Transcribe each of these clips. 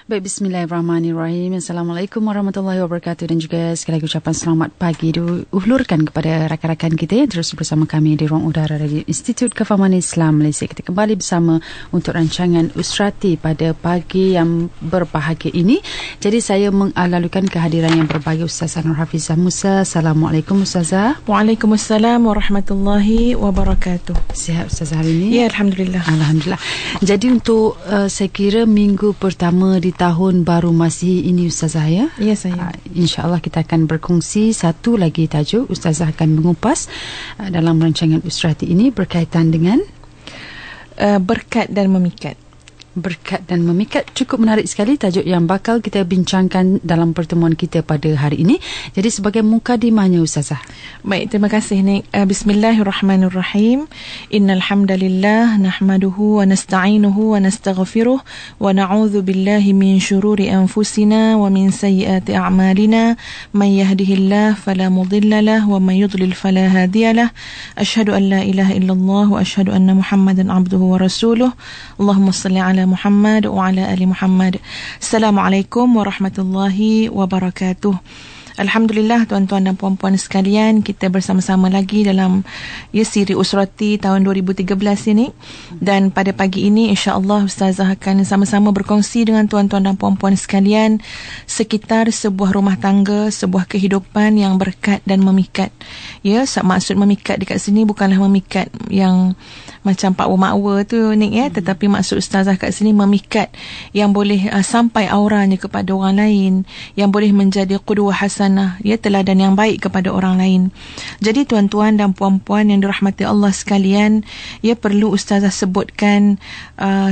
Baik, bismillahirrahmanirrahim. Assalamualaikum warahmatullahi wabarakatuh, dan juga sekali lagi ucapan selamat pagi diulurkan kepada rakan-rakan kita yang terus bersama kami di ruang udara Radio Institut Kefahaman Islam Malaysia. Kita kembali bersama untuk rancangan Usrati pada pagi yang berbahagia ini. Jadi saya mengalalukan kehadiran yang berbahagia Ustazah Nur Hafizah Musa. Assalamualaikum Ustazah. Waalaikumsalam warahmatullahi wabarakatuh. Sihat Ustazah hari ini? Ya, Alhamdulillah. Alhamdulillah. Jadi untuk saya kira minggu pertama di tahun baru Masihi ini Ustazah ya? Ya saya. InsyaAllah kita akan berkongsi satu lagi tajuk. Ustazah akan mengupas dalam rancangan Usrati ini berkaitan dengan berkat dan memikat. Berkat dan memikat, cukup menarik sekali tajuk yang bakal kita bincangkan dalam pertemuan kita pada hari ini. Jadi sebagai mukadimahnya Ustazah. Baik, terima kasih Nik. Bismillahirrahmanirrahim. Innal hamdalillah nahmaduhu wa nasta'inuhu wa nastaghfiruh wa na'udzu billahi min syururi anfusina wa min sayyiati a'malina. May yahdihillahu fala mudilla lahu wa may yudlil fala hadiyalah. Asyhadu an la ilaha illallah wa asyhadu anna Muhammadan 'abduhu wa rasuluh. Allahumma shalli ala Muhammad wa ala ali Muhammad. Assalamualaikum warahmatullahi wabarakatuh. Alhamdulillah tuan-tuan dan puan-puan sekalian, kita bersama-sama lagi dalam siri Usrati tahun 2013 ini. Dan pada pagi ini insya-Allah Ustazah akan sama-sama berkongsi dengan tuan-tuan dan puan-puan sekalian sekitar sebuah rumah tangga, sebuah kehidupan yang berkat dan memikat. Ya, maksud memikat dekat sini bukanlah memikat yang macam Pak Makwa tu Nik ya, tetapi maksud Ustazah kat sini memikat yang boleh sampai auranya kepada orang lain, yang boleh menjadi qudwah hasanah, ya, teladan yang baik kepada orang lain. Jadi tuan-tuan dan puan-puan yang dirahmati Allah sekalian, ya, perlu Ustazah sebutkan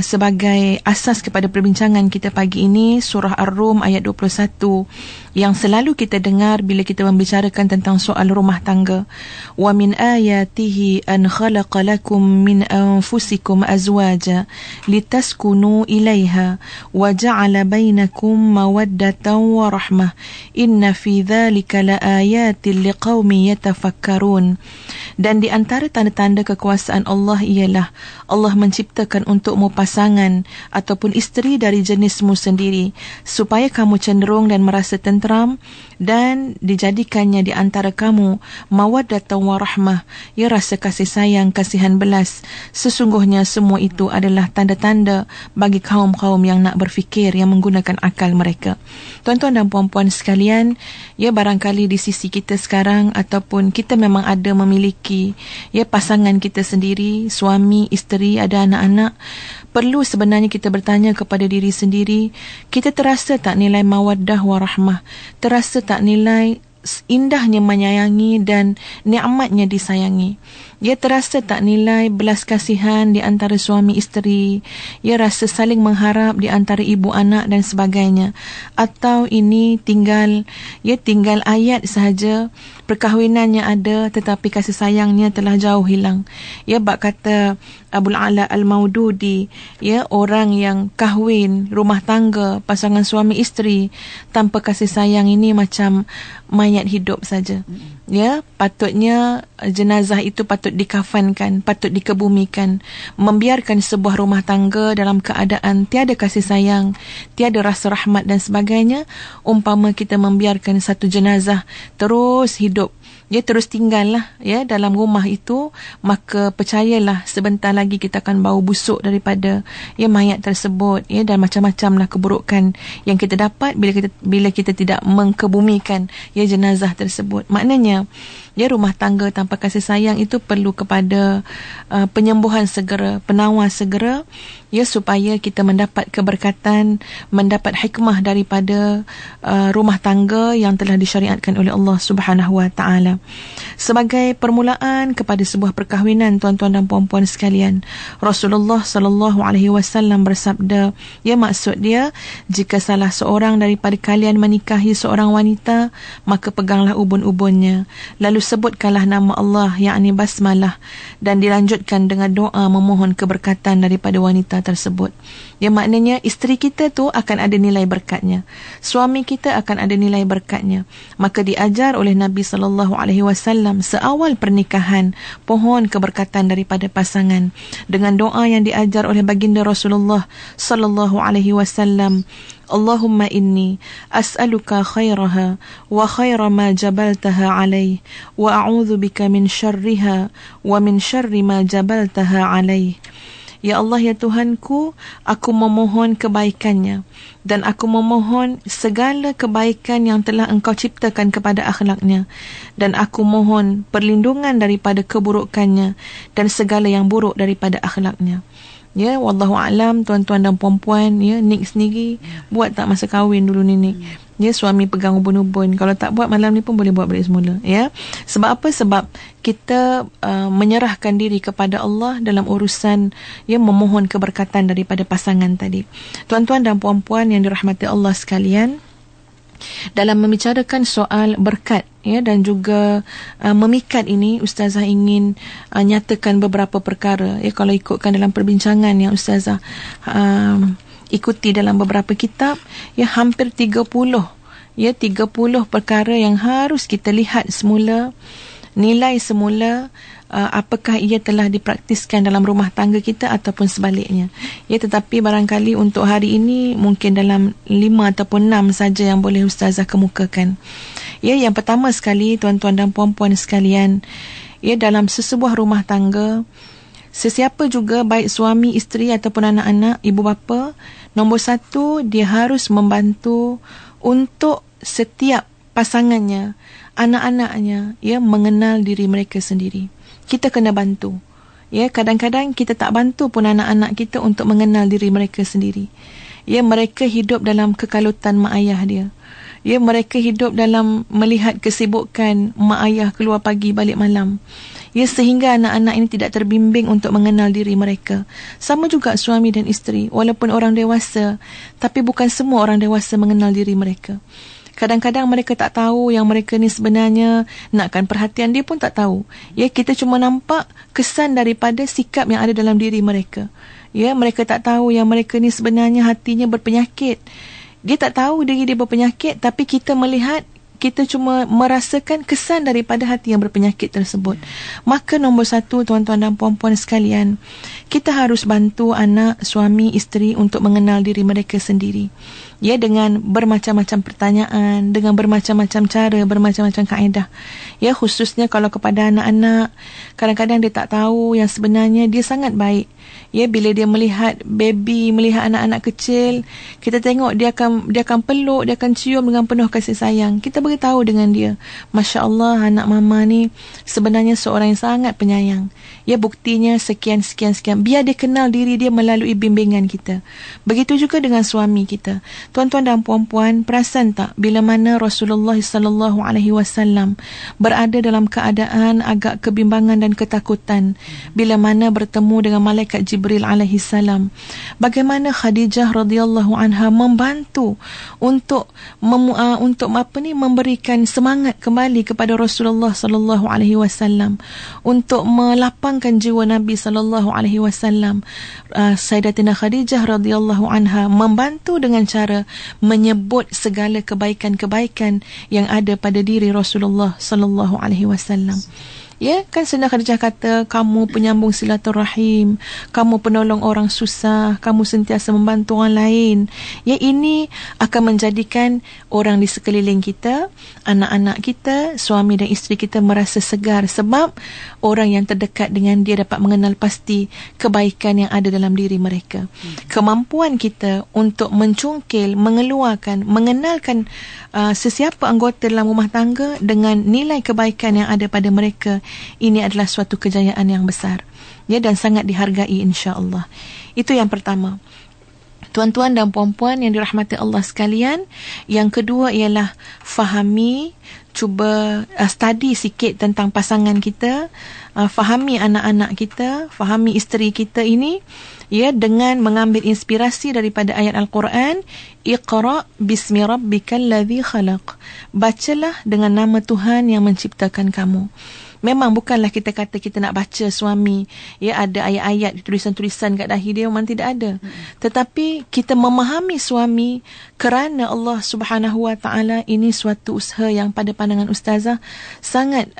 sebagai asas kepada perbincangan kita pagi ini surah Ar-Rum ayat 21 yang selalu kita dengar bila kita membicarakan tentang soal rumah tangga. Wa min ayatihi an khalaqa lakum min anfusikum azwaja litaskunu ilaiha wa ja'ala bainakum mawaddatan wa rahmah inna fi dzalika laayatin liqaumin yatafakkarun. Dan di antara tanda-tanda kekuasaan Allah ialah Allah menciptakan untukmu pasangan ataupun isteri dari jenismu sendiri supaya kamu cenderung dan merasa tenteram, dan dijadikannya di antara kamu mawaddatan wa rahmah, ya, rasa kasih sayang, kasihan belas. Sesungguhnya semua itu adalah tanda-tanda bagi kaum-kaum yang nak berfikir, yang menggunakan akal mereka. Tuan-tuan dan puan-puan sekalian, ya, barangkali di sisi kita sekarang ataupun kita memang ada memiliki, ya, pasangan kita sendiri, suami, isteri, ada anak-anak. Perlu sebenarnya kita bertanya kepada diri sendiri, kita terasa tak nilai mawaddah wa rahmah? Terasa tak nilai indahnya menyayangi dan nikmatnya disayangi? Ya, terasa tak nilai belas kasihan di antara suami isteri? Ya, rasa saling mengharap di antara ibu anak dan sebagainya? Atau ini tinggal ayat sahaja, perkahwinannya ada tetapi kasih sayangnya telah jauh hilang? Ya, bab kata Abul Ala Al-Maududi, ya, orang yang kahwin, rumah tangga, pasangan suami isteri tanpa kasih sayang ini macam mayat hidup saja. Ya, patutnya jenazah itu patut dikafankan, patut dikebumikan. Membiarkan sebuah rumah tangga dalam keadaan tiada kasih sayang, tiada rasa rahmat dan sebagainya, umpama kita membiarkan satu jenazah terus hidup, ya, terus tinggallah, ya, dalam rumah itu, maka percayalah sebentar lagi kita akan bau busuk daripada, ya, mayat tersebut, ya, dan macam-macamlah keburukan yang kita dapat bila kita tidak mengkebumikan, ya, jenazah tersebut. Maknanya, ya, rumah tangga tanpa kasih sayang itu perlu kepada penyembuhan segera, penawar segera, ya, supaya kita mendapat keberkatan, mendapat hikmah daripada rumah tangga yang telah disyariatkan oleh Allah Subhanahu wa taala. Sebagai permulaan kepada sebuah perkahwinan, tuan-tuan dan puan-puan sekalian, Rasulullah sallallahu alaihi wasallam bersabda, ya, maksud dia, jika salah seorang daripada kalian menikahi seorang wanita, maka peganglah ubun-ubunnya, lalu sebutkanlah nama Allah, yakni basmalah, dan dilanjutkan dengan doa memohon keberkatan daripada wanita tersebut. Ya, maknanya isteri kita tu akan ada nilai berkatnya, suami kita akan ada nilai berkatnya. Maka diajar oleh Nabi sallallahu alaihi wasallam seawal pernikahan, pohon keberkatan daripada pasangan dengan doa yang diajar oleh baginda Rasulullah sallallahu alaihi wasallam. Allahumma inni as'aluka khairaha wa khaira ma jabaltaha alaih wa a'udzu bika min syarriha wa min syarri ma jabaltaha alaih. Ya Allah, ya Tuhanku, aku memohon kebaikannya dan aku memohon segala kebaikan yang telah Engkau ciptakan kepada akhlaknya, dan aku mohon perlindungan daripada keburukannya dan segala yang buruk daripada akhlaknya. Ya, wallahu alam, tuan-tuan dan puan-puan, ya, Nik sendiri buat tak masa kahwin dulu ni Nik? Ya, suami pegang ubun-ubun. Kalau tak buat malam ni pun boleh buat balik semula. Ya, sebab apa? Sebab kita menyerahkan diri kepada Allah dalam urusan, ya, memohon keberkatan daripada pasangan tadi. Tuan-tuan dan puan-puan yang dirahmati Allah sekalian, dalam membicarakan soal berkat, ya, dan juga memikat ini, Ustazah ingin nyatakan beberapa perkara. Ya, kalau ikutkan dalam perbincangan yang Ustazah ikuti dalam beberapa kitab, ya, hampir 30 perkara yang harus kita lihat semula, nilai semula, apakah ia telah dipraktiskan dalam rumah tangga kita ataupun sebaliknya. Ya, tetapi barangkali untuk hari ini mungkin dalam 5 ataupun 6 saja yang boleh Ustazah kemukakan. Ya, yang pertama sekali, tuan-tuan dan puan-puan sekalian, ya, dalam sesebuah rumah tangga, sesiapa juga, baik suami, isteri ataupun anak-anak, ibu bapa, nombor 1, dia harus membantu untuk setiap pasangannya, anak-anaknya, ya, mengenal diri mereka sendiri. Kita kena bantu. Ya, kadang-kadang kita tak bantu pun anak-anak kita untuk mengenal diri mereka sendiri. Ya, mereka hidup dalam kekalutan mak ayah dia. Ya, mereka hidup dalam melihat kesibukan mak ayah keluar pagi balik malam. Ya, sehingga anak-anak ini tidak terbimbing untuk mengenal diri mereka. Sama juga suami dan isteri, walaupun orang dewasa, tapi bukan semua orang dewasa mengenal diri mereka. Kadang-kadang mereka tak tahu yang mereka ni sebenarnya nakkan perhatian, dia pun tak tahu. Ya, kita cuma nampak kesan daripada sikap yang ada dalam diri mereka. Ya, mereka tak tahu yang mereka ni sebenarnya hatinya berpenyakit. Dia tak tahu diri dia berpenyakit, tapi kita melihat, kita cuma merasakan kesan daripada hati yang berpenyakit tersebut. Maka nombor 1, tuan-tuan dan puan-puan sekalian, kita harus bantu anak, suami, isteri untuk mengenal diri mereka sendiri. Ya, dengan bermacam-macam pertanyaan, dengan bermacam-macam cara, bermacam-macam kaedah. Ya, khususnya kalau kepada anak-anak, kadang-kadang dia tak tahu yang sebenarnya dia sangat baik. Ya, bila dia melihat baby, melihat anak-anak kecil, kita tengok dia akan peluk, dia akan cium dengan penuh kasih sayang. Kita beritahu dengan dia, Masya Allah, anak mama ni sebenarnya seorang yang sangat penyayang. Ya, buktinya sekian. Biar dia kenal diri dia melalui bimbingan kita. Begitu juga dengan suami kita. Tuan-tuan dan puan-puan, perasan tak bila mana Rasulullah SAW berada dalam keadaan agak kebimbangan dan ketakutan bila mana bertemu dengan malaikat Jibril alaihi salam. Bagaimana Khadijah radhiyallahu anha membantu untuk memberikan semangat kembali kepada Rasulullah sallallahu alaihi wasallam, untuk melapangkan jiwa Nabi sallallahu alaihi wasallam. Sayyidatina Khadijah radhiyallahu anha membantu dengan cara menyebut segala kebaikan-kebaikan yang ada pada diri Rasulullah sallallahu alaihi wasallam. Ya, kan Sayyidatina Khadijah kata, kamu penyambung silaturahim, kamu penolong orang susah, kamu sentiasa membantu orang lain. Ya, ini akan menjadikan orang di sekeliling kita, anak-anak kita, suami dan isteri kita merasa segar, sebab orang yang terdekat dengan dia dapat mengenal pasti kebaikan yang ada dalam diri mereka. Kemampuan kita untuk mencungkil, mengeluarkan, mengenalkan sesiapa anggota dalam rumah tangga dengan nilai kebaikan yang ada pada mereka, ini adalah suatu kejayaan yang besar, ya, dan sangat dihargai insya-Allah. Itu yang pertama. Tuan-tuan dan puan-puan yang dirahmati Allah sekalian, yang kedua ialah fahami, cuba study sikit tentang pasangan kita, fahami anak-anak kita, fahami isteri kita ini, ya, dengan mengambil inspirasi daripada ayat Al-Quran, Iqra' bismi rabbikal ladzi khalaq. Bacalah dengan nama Tuhan yang menciptakan kamu. Memang bukanlah kita kata kita nak baca suami, ya, ada ayat-ayat, tulisan-tulisan kat dahi dia, memang tidak ada. Tetapi kita memahami suami kerana Allah Subhanahu Wa Taala, ini suatu usaha yang pada pandangan ustazah sangat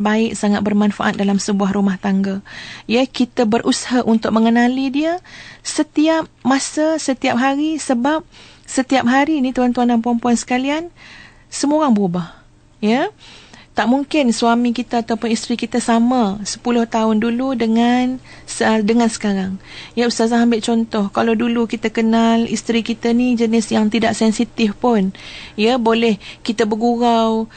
baik, sangat bermanfaat dalam sebuah rumah tangga. Ya, kita berusaha untuk mengenali dia setiap masa, setiap hari, sebab setiap hari ni tuan-tuan dan puan-puan sekalian, semua orang berubah. Ya, tak mungkin suami kita ataupun isteri kita sama 10 tahun dulu dengan sekarang. Ya, ustazah ambil contoh, kalau dulu kita kenal isteri kita ni jenis yang tidak sensitif pun, ya, boleh kita bergurau,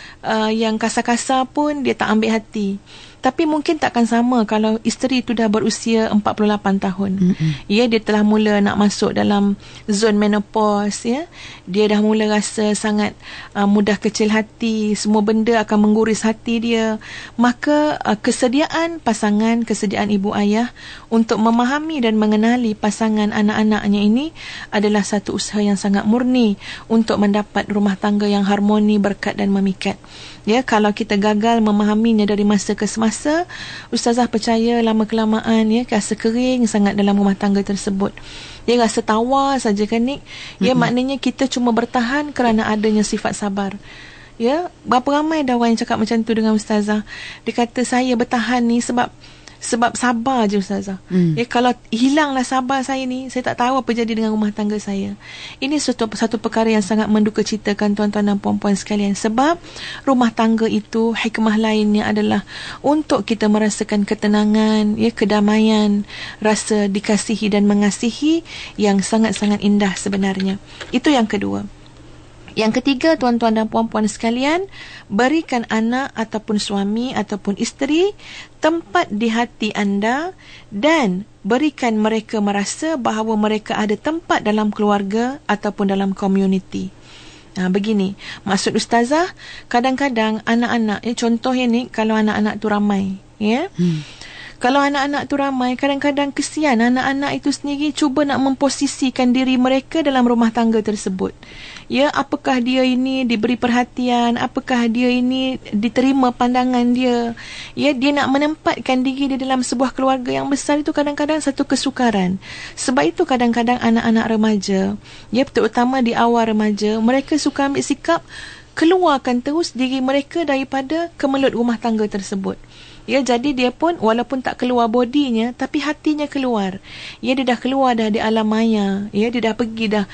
yang kasar-kasar pun dia tak ambil hati. Tapi mungkin takkan sama kalau isteri itu dah berusia 48 tahun. Ya, dia telah mula nak masuk dalam zon menopause, ya. Dia dah mula rasa sangat mudah kecil hati, semua benda akan mengguris hati dia. Maka kesediaan pasangan, kesediaan ibu ayah untuk memahami dan mengenali pasangan anak-anaknya ini adalah satu usaha yang sangat murni untuk mendapat rumah tangga yang harmoni, berkat dan memikat. Ya, kalau kita gagal memahaminya dari masa ke semasa, ustazah percaya lama-kelamaan, ya, rasa kering sangat dalam rumah tangga tersebut. Ya, rasa tawar saja kan, Nik. Ya, maknanya kita cuma bertahan kerana adanya sifat sabar. Ya, berapa ramai dah orang yang cakap macam tu dengan ustazah. Dia kata, saya bertahan ni sebab sabar je ustazah. Ya, kalau hilanglah sabar saya ni, saya tak tahu apa jadi dengan rumah tangga saya. Ini satu perkara yang sangat menduka citakan tuan-tuan dan puan-puan sekalian. Sebab rumah tangga itu, hikmah lainnya adalah untuk kita merasakan ketenangan, ya, kedamaian, rasa dikasihi dan mengasihi yang sangat-sangat indah sebenarnya. Itu yang kedua. Yang ketiga, tuan-tuan dan puan-puan sekalian, berikan anak ataupun suami ataupun isteri tempat di hati anda dan berikan mereka merasa bahawa mereka ada tempat dalam keluarga ataupun dalam komuniti. Begini, maksud ustazah, kadang-kadang anak-anak, contohnya ni, kalau anak-anak tu ramai, ya. Kalau anak-anak tu ramai, kadang-kadang kesian anak-anak itu sendiri cuba nak memposisikan diri mereka dalam rumah tangga tersebut. Ya, apakah dia ini diberi perhatian, apakah dia ini diterima pandangan dia. Ya, dia nak menempatkan diri dia dalam sebuah keluarga yang besar, itu kadang-kadang satu kesukaran. Sebab itu kadang-kadang anak-anak remaja, ya, terutama di awal remaja, mereka suka ambil sikap keluarkan terus diri mereka daripada kemelut rumah tangga tersebut. Ya, jadi dia pun walaupun tak keluar bodinya, tapi hatinya keluar. Ya, dia dah keluar dah di alam maya. Ya, dia dah pergi dah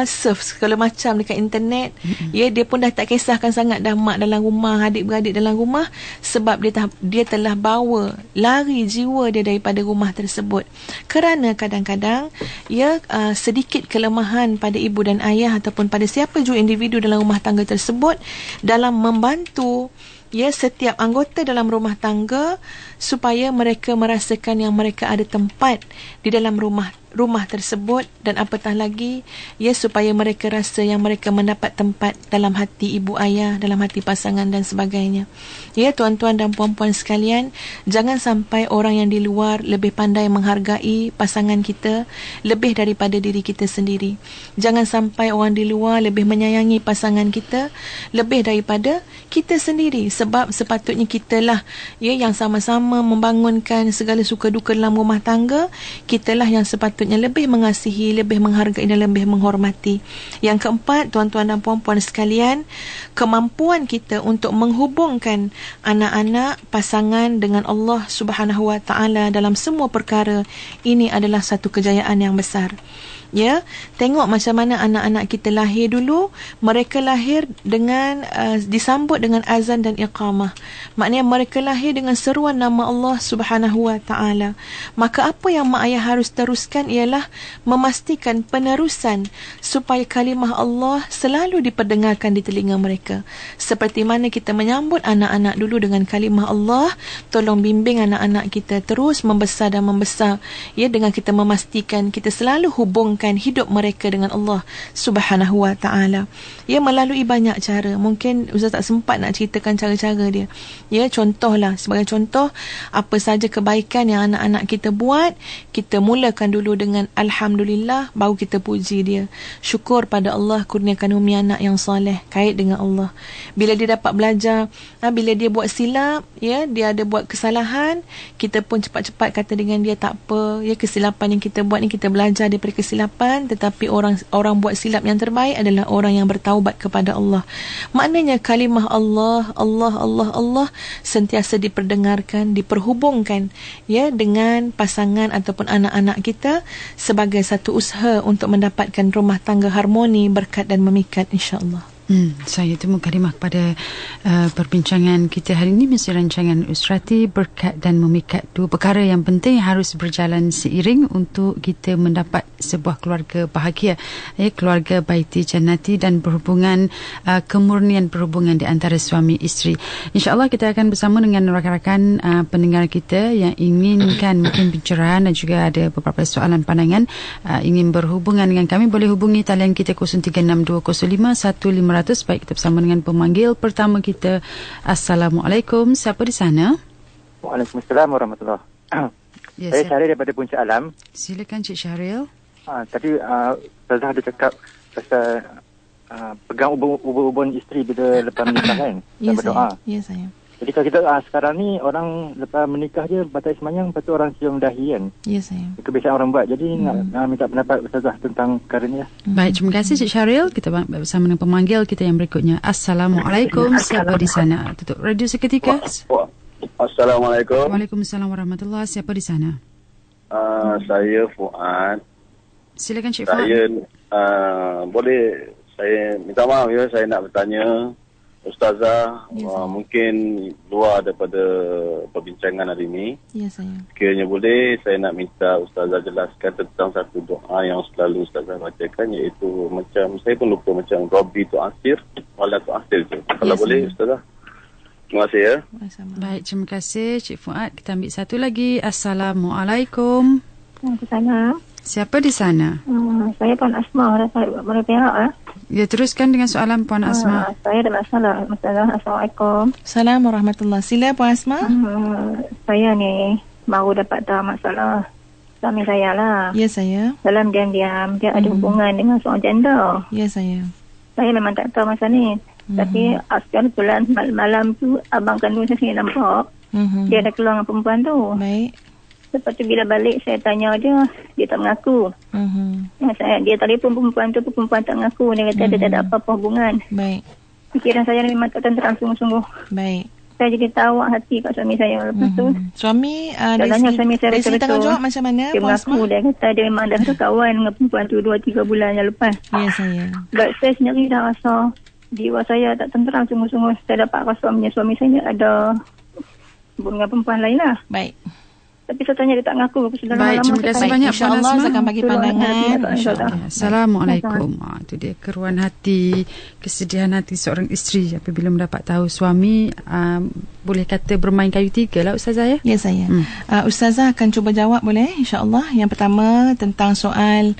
surf segala macam dekat internet. Ya, dia pun dah tak kisahkan sangat dah mak dalam rumah, adik-beradik dalam rumah, sebab dia telah bawa lari jiwa dia daripada rumah tersebut. Kerana kadang-kadang, ya, sedikit kelemahan pada ibu dan ayah ataupun pada siapa jua individu dalam rumah tangga tersebut dalam membantu, ya, setiap anggota dalam rumah tangga supaya mereka merasakan yang mereka ada tempat di dalam rumah tersebut, dan apatah lagi, ya, supaya mereka rasa yang mereka mendapat tempat dalam hati ibu ayah, dalam hati pasangan dan sebagainya. Ya, tuan-tuan dan puan-puan sekalian, jangan sampai orang yang di luar lebih pandai menghargai pasangan kita lebih daripada diri kita sendiri. Jangan sampai orang di luar lebih menyayangi pasangan kita lebih daripada kita sendiri, sebab sepatutnya kitalah, ya, yang sama-sama membangunkan segala suka duka dalam rumah tangga. Kitalah yang sepatutnya lebih mengasihi, lebih menghargai dan lebih menghormati. Yang keempat, tuan-tuan dan puan-puan sekalian, kemampuan kita untuk menghubungkan anak-anak, pasangan dengan Allah Subhanahu Wa Taala dalam semua perkara, ini adalah satu kejayaan yang besar. Ya, tengok macam mana anak-anak kita lahir dulu. Mereka lahir dengan disambut dengan azan dan iqamah. Maknanya mereka lahir dengan seruan nama Allah Subhanahu Wa Taala. Maka apa yang mak ayah harus teruskan ialah memastikan penerusan supaya kalimah Allah selalu diperdengarkan di telinga mereka. Seperti mana kita menyambut anak-anak dulu dengan kalimah Allah, tolong bimbing anak-anak kita terus membesar dan membesar, ya, dengan kita memastikan kita selalu hubungkan menghubungkan hidup mereka dengan Allah Subhanahu wa taala. Ya, melalui banyak cara. Mungkin Ustaz tak sempat nak ceritakan cara-cara dia. Ya, contohlah, sebagai contoh, apa saja kebaikan yang anak-anak kita buat, kita mulakan dulu dengan alhamdulillah, baru kita puji dia. Syukur pada Allah kurniakan umi anak yang soleh, kait dengan Allah. Bila dia dapat belajar, bila dia buat silap, ya, dia ada buat kesalahan, kita pun cepat-cepat kata dengan dia, tak apa, ya, kesilapan yang kita buat ni, kita belajar daripada kesilapan, tetapi orang buat silap yang terbaik adalah orang yang bertaubat kepada Allah. Maknanya kalimah Allah, Allah, Allah, Allah sentiasa diperdengarkan, diperhubungkan, ya, dengan pasangan ataupun anak-anak kita sebagai satu usaha untuk mendapatkan rumah tangga harmoni, berkat dan memikat, insya-Allah. Saya temu kalimah pada perbincangan kita hari ini, mesti rancangan Usrati, berkat dan memikat. Dua perkara yang penting harus berjalan seiring untuk kita mendapat sebuah keluarga bahagia, keluarga baiti jannati, dan berhubungan, kemurnian perhubungan di antara suami isteri. InsyaAllah kita akan bersama dengan rakan-rakan pendengar kita yang inginkan mungkin pencerahan dan juga ada beberapa soalan pandangan, ingin berhubungan dengan kami, boleh hubungi talian kita 0362051500. Baik, kita bersama dengan pemanggil pertama kita. Assalamualaikum, siapa di sana? Waalaikumsalam warahmatullahi. Ya, saya Syahril daripada Puncak Alam. Silakan Cik Syahril. Tadi Ustazah ada cakap pasal pegang ubun isteri bila lepas menikah kan? Ya, berdoa. Ya, saya. Jadi kalau kita sekarang ni orang lepas menikah je batal sembahyang, lepas tu orang cium dahi kan? Ya, saya. Kebiasaan orang buat. Jadi nak minta pendapat Ustazah tentang perkara ni lah. Baik, terima kasih Cik Syahril. Kita bersama dengan pemanggil kita yang berikutnya. Assalamualaikum, siapa di sana? Tutup radio seketika. Assalamualaikum. Waalaikumsalam warahmatullahi. Siapa di sana? Saya Fuad. Silakan Cik Fuad. Saya boleh saya minta maaf ya, saya nak bertanya Ustazah, mungkin luar daripada perbincangan hari ini. Ya, saya. Sekiranya boleh, saya nak minta Ustazah jelaskan tentang satu doa yang selalu Ustazah bacakan, iaitu macam, saya pun lupa, macam Rabbi tu'asir, wala tu'asir tu. Kalau boleh Ustazah. Terima kasih ya. Baik, terima kasih Cik Fuad. Kita ambil satu lagi. Assalamualaikum. Assalamualaikum. Siapa di sana? Saya Puan Asma dari Perak. Ya, teruskan dengan soalan Puan Asma. Saya ada masalah. Assalamualaikum. Assalamualaikum warahmatullahi. Sila Puan Asma. Saya ni baru dapat tahu masalah suami saya lah. Ya, saya. Dalam diam-diam dia ada hubungan dengan seorang janda. Ya, saya. Saya memang tak tahu masa ni. Tapi sekarang bulan malam tu abang kandung saya nampak. Dia ada keluar dengan perempuan tu. Baik. Lepas tu bila balik saya tanya dia tak mengaku. Dia telefon perempuan tu, perempuan tak mengaku. Dia kata dia tak ada apa-apa hubungan. Baik. Fikiran saya memang tak tenteram sungguh-sungguh. Baik. Saya jadi tawak hati kat suami saya. Lepas tu suami dari segi tanggungjawab macam mana? Dia mengaku, dia kata dia memang dah kawan dengan perempuan tu 2-3 bulan yang lepas. Ya, saya. But saya sendiri dah rasa jiwa saya tak tenteram sungguh-sungguh. Saya dapat rasa suami saya ni ada hubungan perempuan lain lah. Baik. Tapi saya tanya dia tak mengaku. Baik, terima kasih banyak Puan Asma. InsyaAllah saya akan bagi pandangan. Assalamualaikum. Itu dia keruan hati, kesedihan hati seorang isteri apabila mendapat tahu suami boleh kata bermain kayu tiga lah Ustazah ya? Ya, saya. Ustazah akan cuba jawab boleh insyaAllah. Yang pertama tentang soal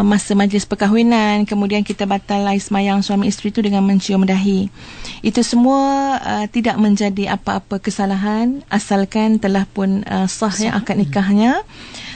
masa majlis perkahwinan, kemudian kita batal sembahyang suami isteri itu dengan mencium dahi. Itu semua tidak menjadi apa-apa kesalahan asalkan telah pun sah ya akad nikahnya.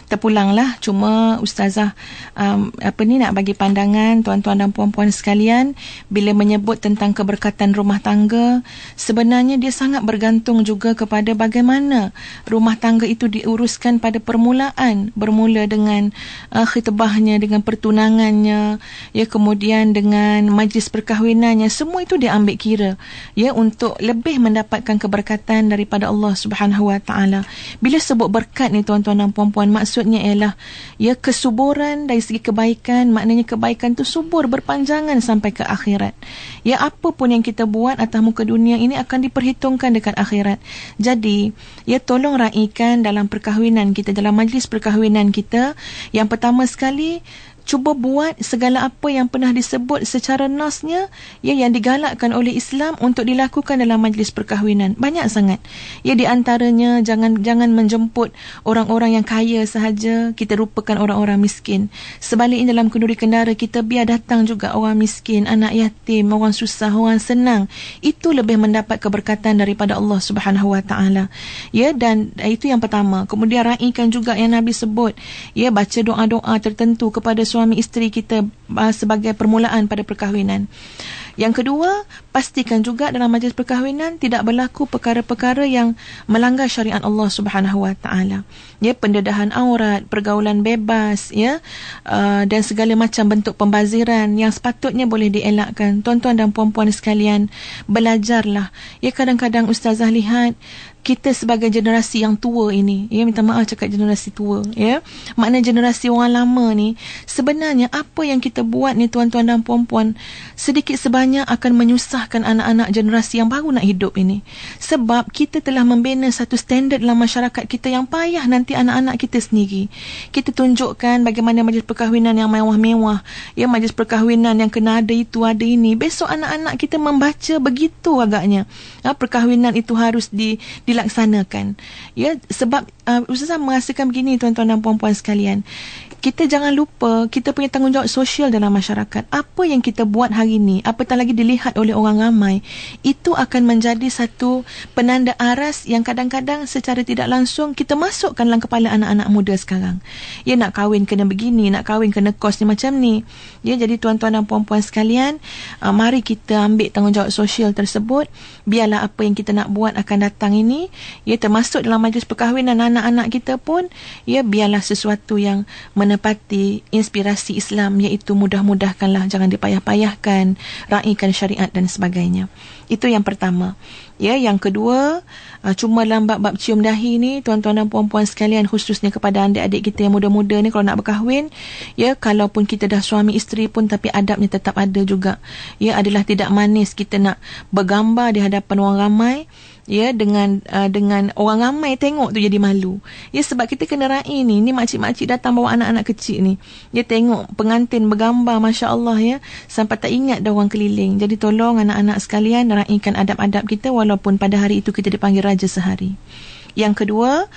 Terpulanglah. Cuma Ustazah nak bagi pandangan tuan-tuan dan puan-puan sekalian, bila menyebut tentang keberkatan rumah tangga, sebenarnya dia sangat bergantung juga kepada bagaimana rumah tangga itu diuruskan pada permulaan, bermula dengan khitbahnya, dengan pertunangannya, ya, kemudian dengan majlis perkahwinannya. Semua itu dia ambil kira ya untuk lebih mendapatkan keberkatan daripada Allah Subhanahu wa taala. Bila sebut berkat ni tuan-tuan dan puan-puan, maksudnya ialah ya kesuburan dari segi kebaikan. Maknanya kebaikan tu subur berpanjangan sampai ke akhirat. Ya, apa pun yang kita buat atas muka dunia ini akan diperhitungkan dekat akhirat. Jadi ya, tolong raikan dalam perkahwinan kita, dalam majlis perkahwinan kita, yang pertama sekali cuba buat segala apa yang pernah disebut secara nasnya, yang digalakkan oleh Islam untuk dilakukan dalam majlis perkahwinan. Banyak sangat. Di antaranya jangan menjemput orang-orang yang kaya sahaja, kita lupakan orang-orang miskin. Sebaliknya dalam kenduri kendara kita biar datang juga orang miskin, anak yatim, orang susah, orang senang. Itu lebih mendapat keberkatan daripada Allah Subhanahu Wa Taala. Dan itu yang pertama. Kemudian raikan juga yang Nabi sebut, baca doa-doa tertentu kepada suami isteri kita sebagai permulaan pada perkahwinan. Yang kedua, pastikan juga dalam majlis perkahwinan tidak berlaku perkara-perkara yang melanggar syariat Allah Subhanahu Wa Taala. Pendedahan aurat, pergaulan bebas, dan segala macam bentuk pembaziran yang sepatutnya boleh dielakkan. Tuan-tuan dan puan-puan sekalian, belajarlah. Kadang-kadang ustazah lihat kita sebagai generasi yang tua ini, minta maaf cakap generasi tua, makna generasi orang lama ni, sebenarnya apa yang kita buat ni tuan-tuan dan puan-puan, sedikit sebanyak akan menyusahkan anak-anak generasi yang baru nak hidup ini. Sebab kita telah membina satu standard dalam masyarakat kita yang payah nanti anak-anak kita sendiri. Kita tunjukkan bagaimana majlis perkahwinan yang mewah-mewah, majlis perkahwinan yang kena ada itu, ada ini. Besok anak-anak kita membaca begitu agaknya. Perkahwinan itu harus dilaksanakan. Sebab Ustazah merasakan begini tuan-tuan dan puan-puan sekalian. Kita jangan lupa kita punya tanggungjawab sosial dalam masyarakat. Apa yang kita buat hari ini, apatah lagi dilihat oleh orang ramai, itu akan menjadi satu penanda aras yang kadang-kadang secara tidak langsung kita masukkan dalam kepala anak-anak muda sekarang. Nak kahwin kena begini, nak kahwin kena kos ni macam ni. Jadi tuan-tuan dan puan-puan sekalian, mari kita ambil tanggungjawab sosial tersebut. Biarlah apa yang kita nak buat akan datang ini, termasuk dalam majlis perkahwinan anak-anak kita pun, biarlah sesuatu yang menepati inspirasi Islam, iaitu mudah-mudahkanlah, jangan dipayah-payahkan, raikan syariat dan sebagainya. Itu yang pertama. Yang kedua, cuma dalam bab-bab cium dahi ni, tuan-tuan dan puan-puan sekalian, khususnya kepada adik-adik kita yang muda-muda ni, kalau nak berkahwin, kalaupun kita dah suami isteri pun, tapi adabnya tetap ada juga. Adalah tidak manis kita nak bergambar di hadapan orang ramai, dengan orang ramai tengok tu jadi malu. Sebab kita kena raih ni makcik-makcik datang bawa anak-anak kecil ni. Tengok pengantin bergambar, masya-Allah, sampai tak ingat dah orang keliling. Jadi tolong anak-anak sekalian raihkan adab-adab kita, walaupun pada hari itu kita dipanggil raja sehari. Yang kedua,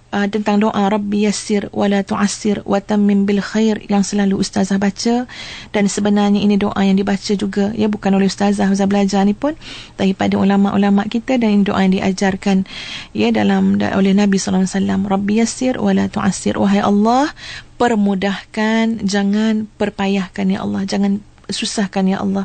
tentang doa Rabbi yassir wala tu'assir wa tammim bil khair, yang selalu ustazah baca. Dan sebenarnya ini doa yang dibaca juga, bukan oleh ustazah belajar ni pun, daripada ulama-ulama kita, dan ini doa yang diajarkan oleh Nabi sallallahu alaihi wasallam. Rabbi yassir wala tu'assir, wahai Allah, permudahkan, jangan perpayahkan ya Allah, jangan susahkan ya Allah.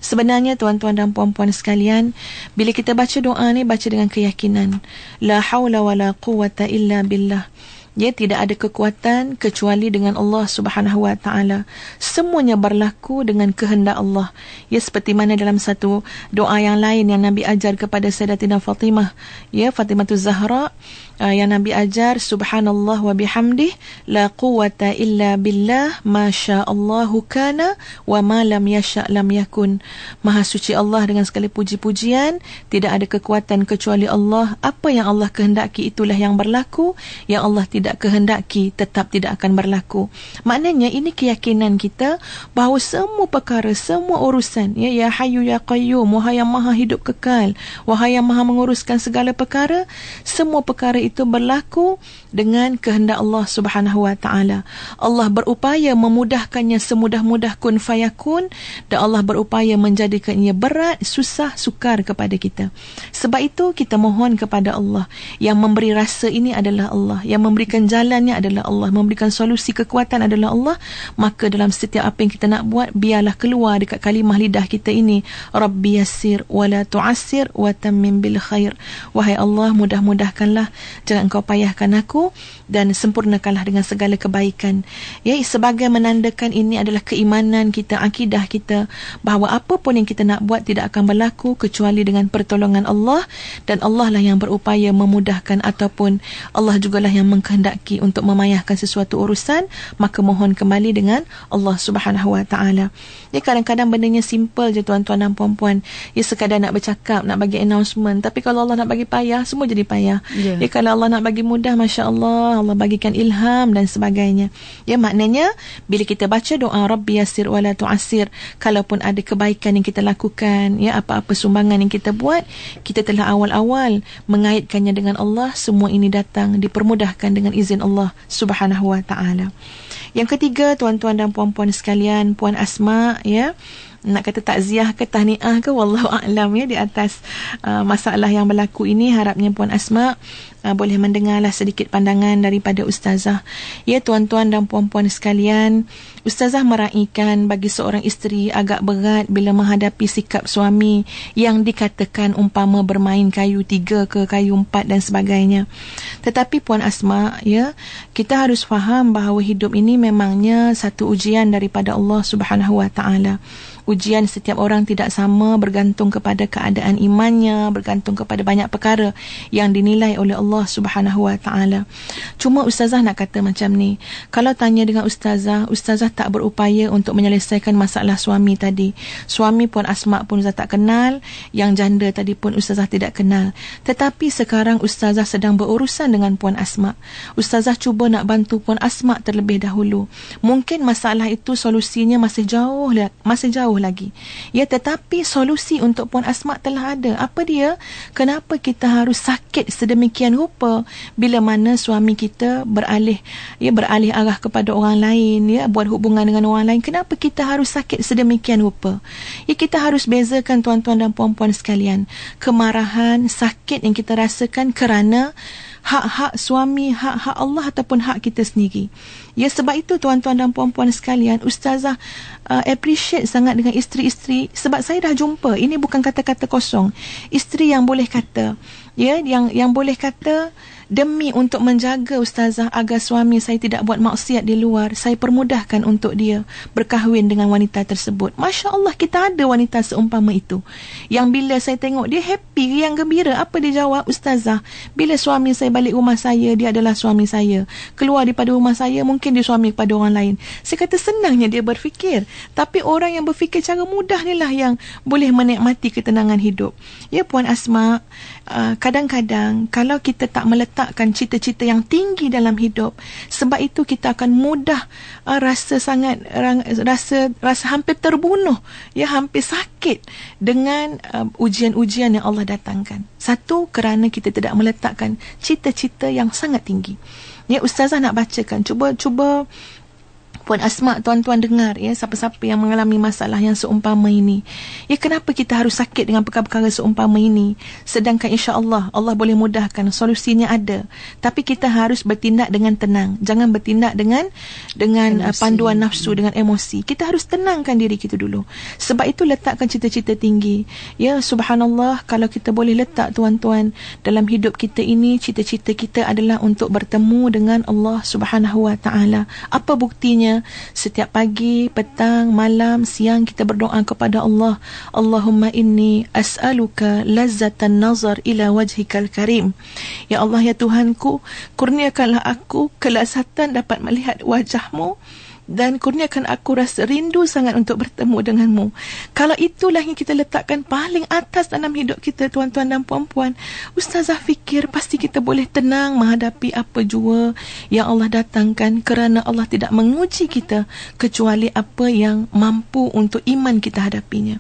Sebenarnya tuan-tuan dan puan-puan sekalian, bila kita baca doa ni, baca dengan keyakinan, la haula wala quwwata illa billah. Tidak ada kekuatan kecuali dengan Allah Subhanahu Wa Taala. Semuanya berlaku dengan kehendak Allah. Seperti mana dalam satu doa yang lain yang Nabi ajar kepada Sayyidatina Fatimah, Fatimahuz Zahra, yang Nabi ajar, subhanallah wa bihamdih, la quwwata illa billah, ma sya'allahu kana, wa ma lam yasha' lam yakun. Maha suci Allah dengan segala puji-pujian, tidak ada kekuatan kecuali Allah. Apa yang Allah kehendaki itulah yang berlaku, yang Allah tidak kehendaki tetap tidak akan berlaku. Maknanya ini keyakinan kita bahawa semua perkara, semua urusan, ya Hayyu ya Qayyum, wahai yang maha hidup kekal, wahai yang maha menguruskan segala perkara, semua perkara itu berlaku dengan kehendak Allah Subhanahu Wa Taala. Allah berupaya memudahkannya semudah-mudah kun fayakun, dan Allah berupaya menjadikannya berat, susah, sukar kepada kita. Sebab itu kita mohon kepada Allah. Yang memberi rasa ini adalah Allah, yang memberikan jalannya adalah Allah, memberikan solusi kekuatan adalah Allah. Maka dalam setiap apa yang kita nak buat, biarlah keluar dekat kalimah lidah kita ini, Rabbi yassir wala tu'assir wa tammim bil khair. Wahai Allah, mudah-mudahkanlah, jangan kau payahkan aku, dan sempurnakanlah dengan segala kebaikan. Sebagai menandakan ini adalah keimanan kita, akidah kita, bahawa apa pun yang kita nak buat tidak akan berlaku kecuali dengan pertolongan Allah, dan Allah lah yang berupaya memudahkan, ataupun Allah jugalah yang mengkehendaki dikehendaki untuk memayahkan sesuatu urusan, maka mohon kembali dengan Allah Subhanahu Wa Taala. Ya, kadang-kadang bendanya simple je tuan-tuan dan puan-puan. Ya, sekadar nak bercakap, nak bagi announcement. Tapi kalau Allah nak bagi payah, semua jadi payah. Ya, kalau Allah nak bagi mudah, masya-Allah, Allah bagikan ilham dan sebagainya. Ya, maknanya bila kita baca doa Rabbi yassir wala tu'assir, kalaupun ada kebaikan yang kita lakukan, ya, apa-apa sumbangan yang kita buat, kita telah awal-awal mengaitkannya dengan Allah, semua ini datang dipermudahkan dengan izin Allah Subhanahu Wa Taala. Yang ketiga, tuan-tuan dan puan-puan sekalian, Puan Asma, ya, nak kata takziah ke tahniah ke, wallahu a'lam, ya, di atas masalah yang berlaku ini. Harapnya Puan Asma boleh mendengarlah sedikit pandangan daripada Ustazah. Ya, tuan-tuan dan puan-puan sekalian, Ustazah meraihkan bagi seorang isteri agak berat bila menghadapi sikap suami yang dikatakan umpama bermain kayu 3 ke kayu 4 dan sebagainya. Tetapi Puan Asma, ya, kita harus faham bahawa hidup ini memangnya satu ujian daripada Allah Subhanahu Wa Taala. Ujian setiap orang tidak sama, bergantung kepada keadaan imannya, bergantung kepada banyak perkara yang dinilai oleh Allah Subhanahu Wa Taala. Cuma Ustazah nak kata macam ni, kalau tanya dengan Ustazah, Ustazah tak berupaya untuk menyelesaikan masalah suami tadi. Suami Puan Asma pun Ustazah tak kenal, yang janda tadi pun Ustazah tidak kenal. Tetapi sekarang Ustazah sedang berurusan dengan Puan Asma. Ustazah cuba nak bantu Puan Asma terlebih dahulu. Mungkin masalah itu solusinya masih jauh lagi. Ya, tetapi solusi untuk Puan Asma telah ada. Apa dia? Kenapa kita harus sakit sedemikian rupa bila mana suami kita beralih arah kepada orang lain, ya, buat hubungan dengan orang lain? Kenapa kita harus sakit sedemikian rupa? Ya, kita harus bezakan tuan-tuan dan puan-puan sekalian. Kemarahan, sakit yang kita rasakan kerana hak-hak suami, hak-hak Allah ataupun hak kita sendiri. Ya, sebab itu tuan-tuan dan puan-puan sekalian, Ustazah appreciate sangat dengan isteri-isteri, sebab saya dah jumpa, ini bukan kata-kata kosong, isteri yang boleh kata, ya, yang boleh kata, demi untuk menjaga Ustazah agar suami saya tidak buat maksiat di luar, saya permudahkan untuk dia berkahwin dengan wanita tersebut. Masya Allah, kita ada wanita seumpama itu, yang bila saya tengok dia happy, riang gembira. Apa dia jawab? Ustazah, bila suami saya balik rumah saya, dia adalah suami saya. Keluar daripada rumah saya, mungkin dia suami kepada orang lain. Saya kata senangnya dia berfikir. Tapi orang yang berfikir cara mudah ni lah yang boleh menikmati ketenangan hidup. Ya, Puan Asma, kadang-kadang kalau kita tak meletakkan cita-cita yang tinggi dalam hidup, sebab itu kita akan mudah rasa hampir terbunuh, ya, hampir sakit dengan ujian-ujian yang Allah datangkan. Satu, kerana kita tidak meletakkan cita-cita yang sangat tinggi. Ya, Ustazah nak bacakan, cuba Puan Asma, tuan-tuan dengar, ya, siapa-siapa yang mengalami masalah yang seumpama ini. Ya, kenapa kita harus sakit dengan perkara-perkara seumpama ini? Sedangkan insya-Allah Allah boleh mudahkan, solusinya ada. Tapi kita harus bertindak dengan tenang. Jangan bertindak dengan panduan nafsu, dengan emosi. Kita harus tenangkan diri kita dulu. Sebab itu letakkan cita-cita tinggi. Ya, subhanallah, kalau kita boleh letak tuan-tuan dalam hidup kita ini, cita-cita kita adalah untuk bertemu dengan Allah Subhanahu Wa Taala. Apa buktinya? Setiap pagi, petang, malam, siang kita berdoa kepada Allah. Allahumma inni as'aluka lazzatan nazar ila wajhikal karim. Ya Allah, ya Tuhanku, kurniakanlah aku kelazatan dapat melihat wajahmu, dan kurniakan aku rasa rindu sangat untuk bertemu denganmu. Kalau itulah yang kita letakkan paling atas dalam hidup kita, tuan-tuan dan puan-puan, Ustazah fikir pasti kita boleh tenang menghadapi apa jua yang Allah datangkan, kerana Allah tidak menguji kita kecuali apa yang mampu untuk iman kita hadapinya.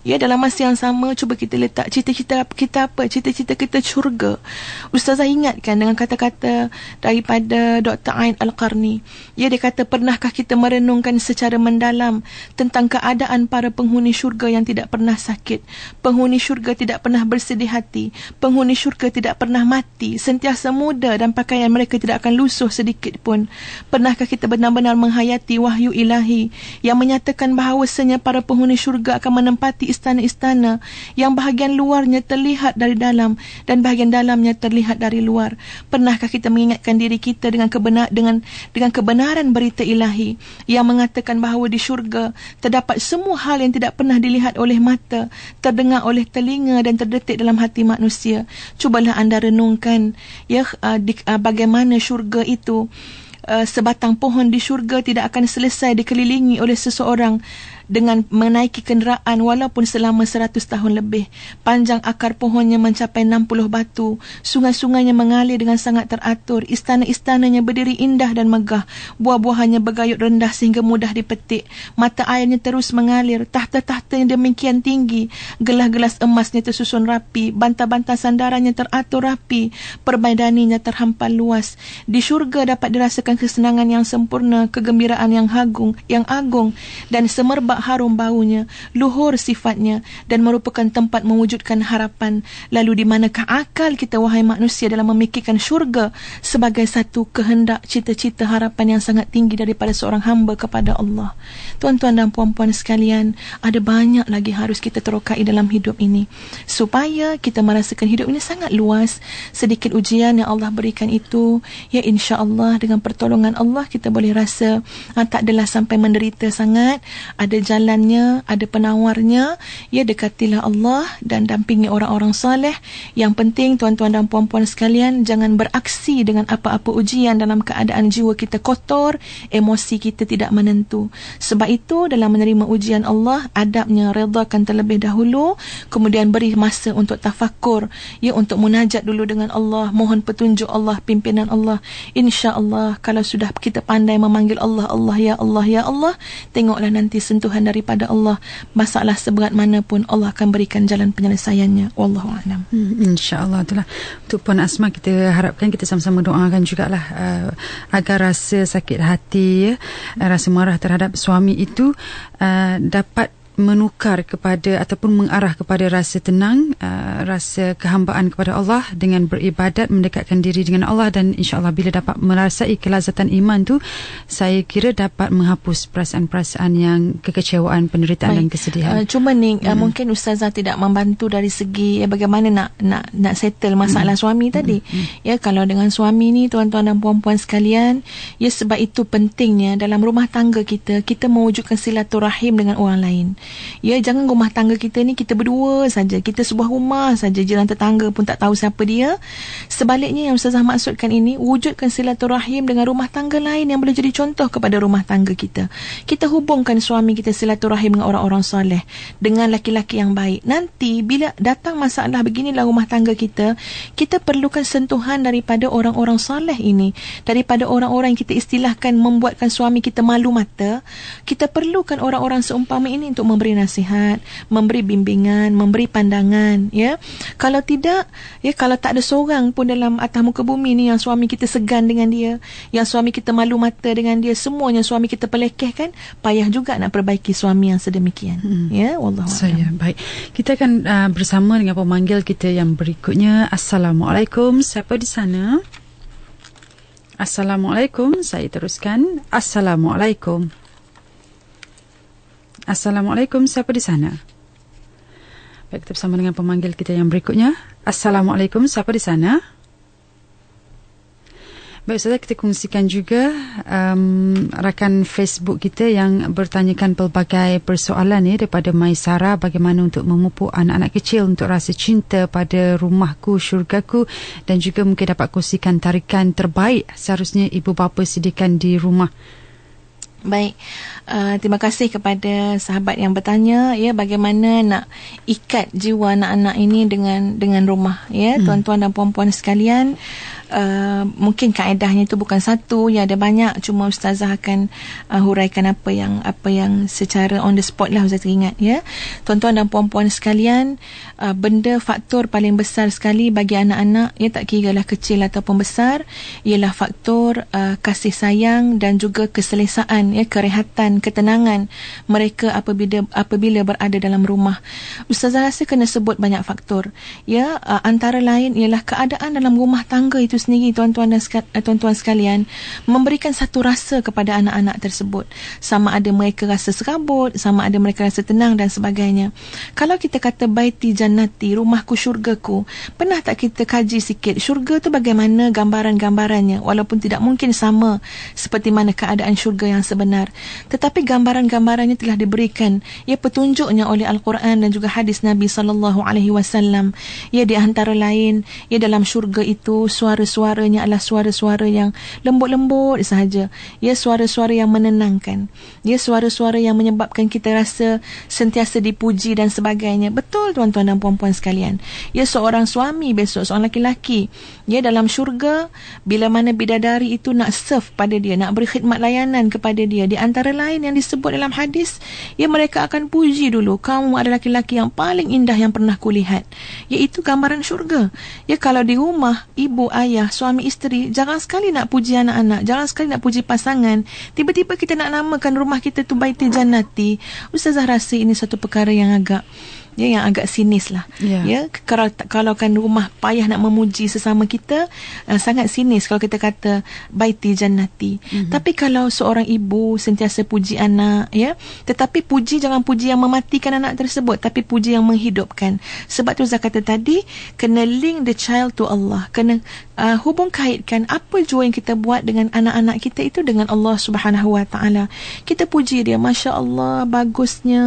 Ya, dalam masa yang sama, cuba kita letak cita-cita kita apa? Cita-cita kita syurga. Ustazah ingatkan dengan kata-kata daripada Dr. Ain Al-Qarni. Ya, dia kata, pernahkah kita merenungkan secara mendalam tentang keadaan para penghuni syurga yang tidak pernah sakit? Penghuni syurga tidak pernah bersedih hati. Penghuni syurga tidak pernah mati. Sentiasa muda dan pakaian mereka tidak akan lusuh sedikit pun. Pernahkah kita benar-benar menghayati wahyu ilahi yang menyatakan bahawasanya para penghuni syurga akan menempati istana-istana yang bahagian luarnya terlihat dari dalam dan bahagian dalamnya terlihat dari luar. Pernahkah kita mengingatkan diri kita dengan kebenaran berita ilahi yang mengatakan bahawa di syurga terdapat semua hal yang tidak pernah dilihat oleh mata, terdengar oleh telinga dan terdetik dalam hati manusia. Cubalah anda renungkan bagaimana syurga itu. Sebatang pohon di syurga tidak akan selesai dikelilingi oleh seseorang dengan menaiki kenderaan walaupun selama 100 tahun lebih. Panjang akar pohonnya mencapai 60 batu. Sungai-sungainya mengalir dengan sangat teratur. Istana-istananya berdiri indah dan megah. Buah-buahannya bergayut rendah sehingga mudah dipetik. Mata airnya terus mengalir. Tahta-tahtanya demikian tinggi. Gelas-gelas emasnya tersusun rapi. Bantal-bantal sandarannya teratur rapi. Permaidaninya terhampar luas. Di syurga dapat dirasakan kesenangan yang sempurna, kegembiraan yang agung, dan semerbak harum baunya, luhur sifatnya dan merupakan tempat mewujudkan harapan. Lalu di manakah akal kita wahai manusia dalam memikirkan syurga sebagai satu kehendak, cita-cita, harapan yang sangat tinggi daripada seorang hamba kepada Allah. Tuan-tuan dan puan-puan sekalian, ada banyak lagi harus kita terokai dalam hidup ini supaya kita merasakan hidup ini sangat luas. Sedikit ujian yang Allah berikan itu, ya insya-Allah dengan pertolongan Allah kita boleh rasa tak adalah sampai menderita sangat. Ada jalannya, ada penawarnya. Ya, dekatilah Allah dan dampingi orang-orang saleh. Yang penting tuan-tuan dan puan-puan sekalian, jangan beraksi dengan apa-apa ujian dalam keadaan jiwa kita kotor, emosi kita tidak menentu. Sebab itu dalam menerima ujian Allah, adabnya redakan terlebih dahulu, kemudian beri masa untuk tafakur, ya, untuk munajat dulu dengan Allah, mohon petunjuk Allah, pimpinan Allah. Insya-Allah kalau sudah kita pandai memanggil Allah, Allah ya Allah ya Allah, tengoklah nanti sentuhan daripada Allah. Masalah seberat mana pun Allah akan berikan jalan penyelesaiannya. Wallahu a'lam. InsyaAllah itulah. Untuk Puan Asma, kita harapkan kita sama-sama doakan jugalah agar rasa sakit hati, rasa marah terhadap suami itu dapat menukar kepada ataupun mengarah kepada rasa tenang, rasa kehambaan kepada Allah dengan beribadat, mendekatkan diri dengan Allah, dan insya-Allah bila dapat merasai kelazatan iman tu, saya kira dapat menghapus perasaan-perasaan yang kekecewaan, penderitaan dan kesedihan. Cuma ni mungkin ustazah tidak membantu dari segi bagaimana nak settle masalah suami tadi. Ya, kalau dengan suami ni tuan-tuan dan puan-puan sekalian, ya sebab itu pentingnya dalam rumah tangga kita mewujudkan silaturahim dengan orang lain. Ya, jangan rumah tangga kita ni kita berdua saja, kita sebuah rumah saja, jiran tetangga pun tak tahu siapa dia. Sebaliknya yang ustazah maksudkan ini, wujudkan silaturahim dengan rumah tangga lain yang boleh jadi contoh kepada rumah tangga kita. Kita hubungkan suami kita silaturahim dengan orang-orang soleh, dengan laki-laki yang baik. Nanti bila datang masalah beginilah rumah tangga kita perlukan sentuhan daripada orang-orang soleh ini, daripada orang-orang yang kita istilahkan membuatkan suami kita malu mata. Kita perlukan orang-orang seumpama ini untuk memberi nasihat, memberi bimbingan, memberi pandangan, ya. Kalau tidak, ya, kalau tak ada seorang pun dalam atas muka bumi ni yang suami kita segan dengan dia, yang suami kita malu mata dengan dia, semuanya suami kita pelekehkan, payah juga nak perbaiki suami yang sedemikian. Ya, wallahu a'lam. Baik. Kita akan bersama dengan pemanggil kita yang berikutnya. Assalamualaikum. Siapa di sana? Assalamualaikum. Saya teruskan. Assalamualaikum. Assalamualaikum, siapa di sana? Baik, kita bersama dengan pemanggil kita yang berikutnya. Assalamualaikum, siapa di sana? Baik, Ustazah, kita kongsikan juga rakan Facebook kita yang bertanyakan pelbagai persoalan ni daripada Maisara, bagaimana untuk memupuk anak-anak kecil untuk rasa cinta pada rumahku, syurgaku, dan juga mungkin dapat kongsikan tarikan terbaik seharusnya ibu bapa sediakan di rumah. Baik, terima kasih kepada sahabat yang bertanya, ya, bagaimana nak ikat jiwa anak-anak ini dengan rumah, ya. Tuan-tuan dan puan-puan sekalian, mungkin kaedahnya itu bukan satu, ya, ada banyak, cuma ustazah akan huraikan apa yang secara on the spot lah ustazah teringat, ya. Tuan-tuan dan puan-puan sekalian, benda faktor paling besar sekali bagi anak-anak, ya, tak kira lah kecil ataupun besar, ialah faktor kasih sayang dan juga keselesaan kenyamanan, ya, kerehatan, ketenangan mereka apabila berada dalam rumah. Ustazah rasa kena sebut banyak faktor. Ya, antara lain ialah keadaan dalam rumah tangga itu sendiri, tuan-tuan sekalian, memberikan satu rasa kepada anak-anak tersebut. Sama ada mereka rasa serabut, sama ada mereka rasa tenang dan sebagainya. Kalau kita kata baiti jannati, rumahku syurgaku, pernah tak kita kaji sikit syurga tu bagaimana gambaran-gambarannya, walaupun tidak mungkin sama seperti mana keadaan syurga yang sebenar, tetapi gambaran-gambarannya telah diberikan, ya, petunjuknya oleh Al-Quran dan juga hadis Nabi SAW. Ya, di antara lain, ya, dalam syurga itu suara-suaranya adalah suara-suara yang lembut-lembut sahaja, ya, suara-suara yang menenangkan, ya, suara-suara yang menyebabkan kita rasa sentiasa dipuji dan sebagainya. Betul tuan-tuan dan puan-puan sekalian. Ya, seorang suami besok, seorang lelaki, ya, dalam syurga, bila mana bidadari itu nak serve pada dia, nak beri khidmat layanan kepada dia, di antara lain yang disebut dalam hadis, ya, mereka akan puji dulu, kamu adalah lelaki yang paling indah yang pernah kulihat. Iaitu gambaran syurga. Ya, kalau di rumah, ibu, ayah, suami, isteri, jarang sekali nak puji anak-anak, jarang sekali nak puji pasangan. Tiba-tiba kita nak namakan rumah kita tu baiti jannati. Ustazah rasa ini satu perkara yang agak sinis lah. Ya, kalau kan rumah payah nak memuji sesama kita, sangat sinis kalau kita kata baiti jannati. Tapi kalau seorang ibu sentiasa puji anak, ya, tetapi puji jangan puji yang mematikan anak tersebut, tapi puji yang menghidupkan. Sebab tu Zah kata tadi, kena link the child to Allah, kena hubung kaitkan apa jua yang kita buat dengan anak-anak kita itu dengan Allah Subhanahu Wa Taala. Kita puji dia, Masya Allah, bagusnya.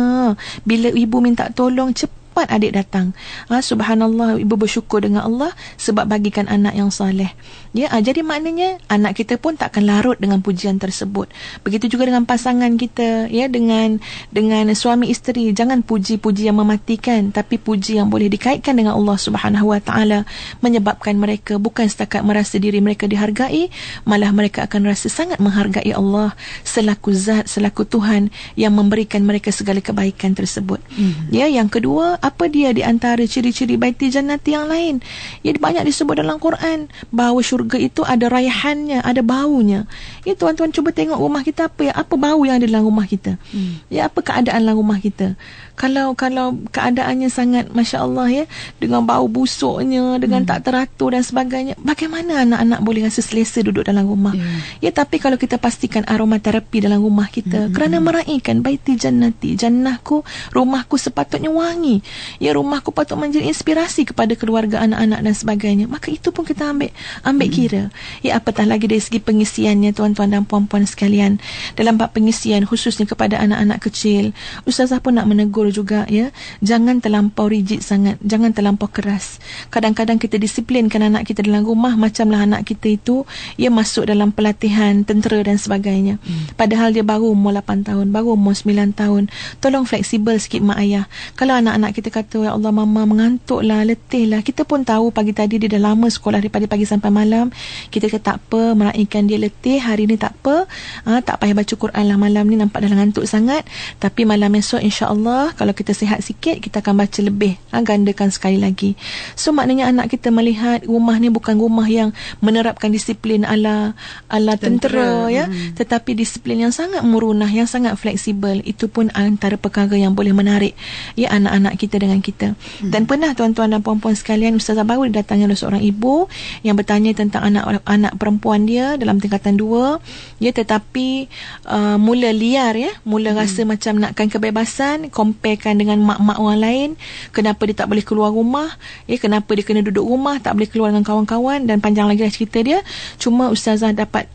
Bila ibu minta tolong, cepat adik datang. Subhanallah, ibu bersyukur dengan Allah sebab bagikan anak yang soleh. Ya, jadi maknanya anak kita pun takkan larut dengan pujian tersebut. Begitu juga dengan pasangan kita, ya, dengan suami isteri, jangan puji-puji yang mematikan, tapi puji yang boleh dikaitkan dengan Allah Subhanahu Wa Taala, menyebabkan mereka bukan setakat merasa diri mereka dihargai, malah mereka akan rasa sangat menghargai Allah selaku zat, selaku Tuhan yang memberikan mereka segala kebaikan tersebut. Ya, yang kedua, apa dia di antara ciri-ciri baiti jannati yang lain? Ya, banyak disebut dalam Quran bahawa syurga itu ada raihannya, ada baunya. Ya, tuan-tuan cuba tengok rumah kita apa bau yang ada dalam rumah kita. Ya, apa keadaan dalam rumah kita? Kalau keadaannya sangat Masya Allah, ya, dengan bau busuknya, dengan tak teratur dan sebagainya, bagaimana anak-anak boleh rasa selesa duduk dalam rumah? Ya, tapi kalau kita pastikan aromaterapi dalam rumah kita, kerana meraihkan baiti jannati, jannahku, rumahku sepatutnya wangi, ya, rumahku patut menjadi inspirasi kepada keluarga, anak-anak dan sebagainya, maka itu pun kita ambil kira. Ya, apatah lagi dari segi pengisiannya, tuan-tuan dan puan-puan sekalian, dalam bab pengisian khususnya kepada anak-anak kecil, Ustazah pun nak menegur juga, ya, jangan terlampau rigid sangat, jangan terlampau keras. Kadang-kadang kita disiplinkan anak kita dalam rumah, macamlah anak kita itu, ya, masuk dalam pelatihan tentera dan sebagainya, padahal dia baru umur 8 tahun, baru umur 9 tahun. Tolong fleksibel sikit mak ayah. Kalau anak-anak kita kata, ya Allah mama mengantuk lah, letih lah, kita pun tahu pagi tadi dia dah lama sekolah daripada pagi sampai malam, kita kata tak apa, meraihkan dia letih hari ni, tak apa, tak payah baca Quran lah malam ni, nampak dah ngantuk sangat, tapi malam esok insya-Allah kalau kita sihat sikit, kita akan baca lebih, gandakan sekali lagi. So maknanya anak kita melihat rumah ni bukan rumah yang menerapkan disiplin ala tentera, ya, tetapi disiplin yang sangat murunah, yang sangat fleksibel. Itu pun antara perkara yang boleh menarik, ya, anak-anak kita dengan kita. Dan pernah tuan-tuan dan puan-puan sekalian, Ustazah baru didatangi oleh seorang ibu yang bertanya tentang anak perempuan dia dalam tingkatan 2, ya, tetapi mula liar, ya, mula rasa macam nakkan kebebasan, comparekan dengan mak-mak orang lain, kenapa dia tak boleh keluar rumah, ya, kenapa dia kena duduk rumah, tak boleh keluar dengan kawan-kawan, dan panjang lagi lah cerita dia. Cuma Ustazah dapat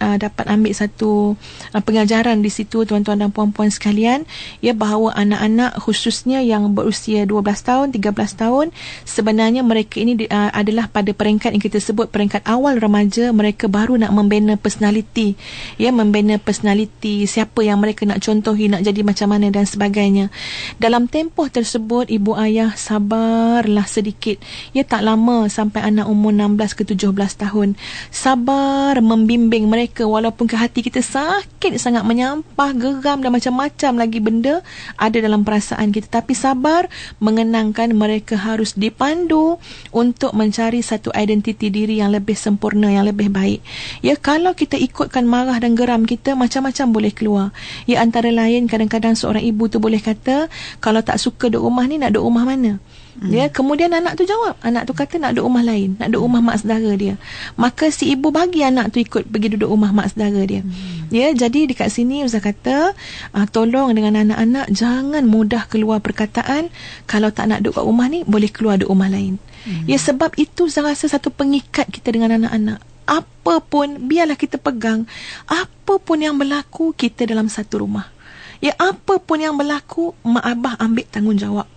ambil satu pengajaran di situ, tuan-tuan dan puan-puan sekalian, ya, bahawa anak-anak khususnya yang berusia 12 tahun, 13 tahun, sebenarnya mereka ini adalah pada peringkat yang kita sebut peringkat awal remaja. Mereka baru nak membina personality, ya, membina personality, siapa yang mereka nak contohi, nak jadi macam mana dan sebagainya. Dalam tempoh tersebut, ibu ayah sabarlah sedikit, ya, tak lama sampai anak umur 16 ke 17 tahun, sabar membimbing mereka, walaupun ke hati kita sakit sangat, menyampah, geram dan macam-macam lagi benda ada dalam perasaan kita, tapi sabar mengenangkan mereka harus dipandu untuk mencari satu identiti diri yang lebih sempurna, yang lebih baik. Ya, kalau kita ikutkan marah dan geram kita, macam-macam boleh keluar. Ya, antara lain kadang-kadang seorang ibu tu boleh kata, kalau tak suka duduk rumah ni, nak duduk rumah mana? Ya, kemudian anak tu jawab, anak tu kata nak duduk rumah lain, nak duduk rumah mak saudara dia. Maka si ibu bagi anak tu ikut pergi duduk rumah mak saudara dia. Ya, jadi dekat sini Ustaz kata, tolong dengan anak-anak jangan mudah keluar perkataan, kalau tak nak duduk kat rumah ni, boleh keluar duduk rumah lain. Ya, sebab itu saya rasa satu pengikat kita dengan anak-anak. Apa pun, biarlah kita pegang, apa pun yang berlaku, kita dalam satu rumah. Ya, apa pun yang berlaku, mak abah ambil tanggungjawab.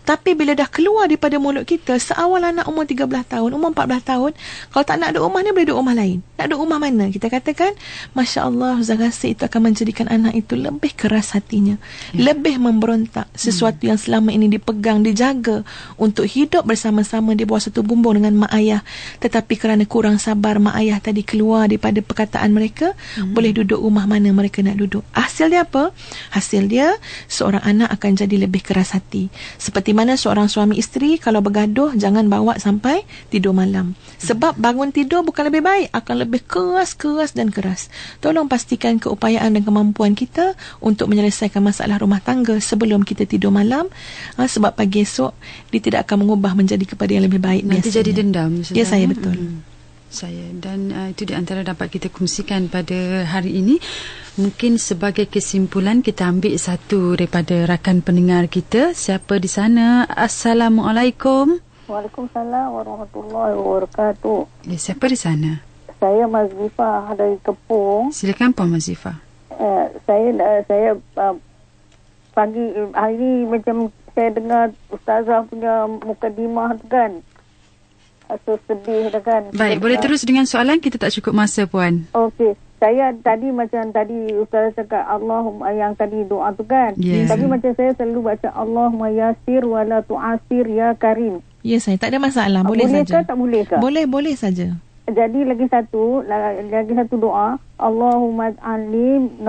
Tapi bila dah keluar daripada mulut kita, seawal anak umur 13 tahun, umur 14 tahun, kalau tak nak duduk rumah ni, boleh duduk rumah lain. Nak duduk rumah mana? Kita katakan, Masya Allah, Ustaz rasa itu akan menjadikan anak itu lebih keras hatinya. Lebih memberontak. Sesuatu yang selama ini dipegang, dijaga untuk hidup bersama-sama di bawah satu bumbung dengan mak ayah. Tetapi kerana kurang sabar, mak ayah tadi keluar daripada perkataan mereka, boleh duduk rumah mana mereka nak duduk. Hasil dia apa? Hasil dia, seorang anak akan jadi lebih keras hati. Seperti mana seorang suami isteri kalau bergaduh, jangan bawa sampai tidur malam. Sebab bangun tidur bukan lebih baik, akan lebih keras dan keras. Tolong pastikan keupayaan dan kemampuan kita untuk menyelesaikan masalah rumah tangga sebelum kita tidur malam, sebab pagi esok dia tidak akan mengubah menjadi kepada yang lebih baik. Nanti biasanya jadi dendam. Ya, saya betul. Saya dan itu di antara dapat kita kongsikan pada hari ini. Mungkin sebagai kesimpulan kita ambil satu daripada rakan pendengar kita. Siapa di sana? Assalamualaikum. Waalaikumsalam warahmatullahi wabarakatuh. Ya, siapa di sana? Saya Mazifah dari Kepung. Silakan Puan Mazifah. Saya pagi hari ini macam saya dengar Ustazah punya mukadimah tu kan. So sedih dah kan. Baik, boleh terus dengan soalan, kita tak cukup masa Puan. Okey. Saya tadi macam tadi Ustaz cakap Allahumma, yang tadi doa tu kan. Yes. Tapi macam saya selalu baca Allahumma yasir wala tu'asir ya karim. Ya, saya tak ada masalah. Boleh saja. Boleh ke tak boleh ke? Boleh saja. Jadi lagi satu doa, Allahumma ij'alni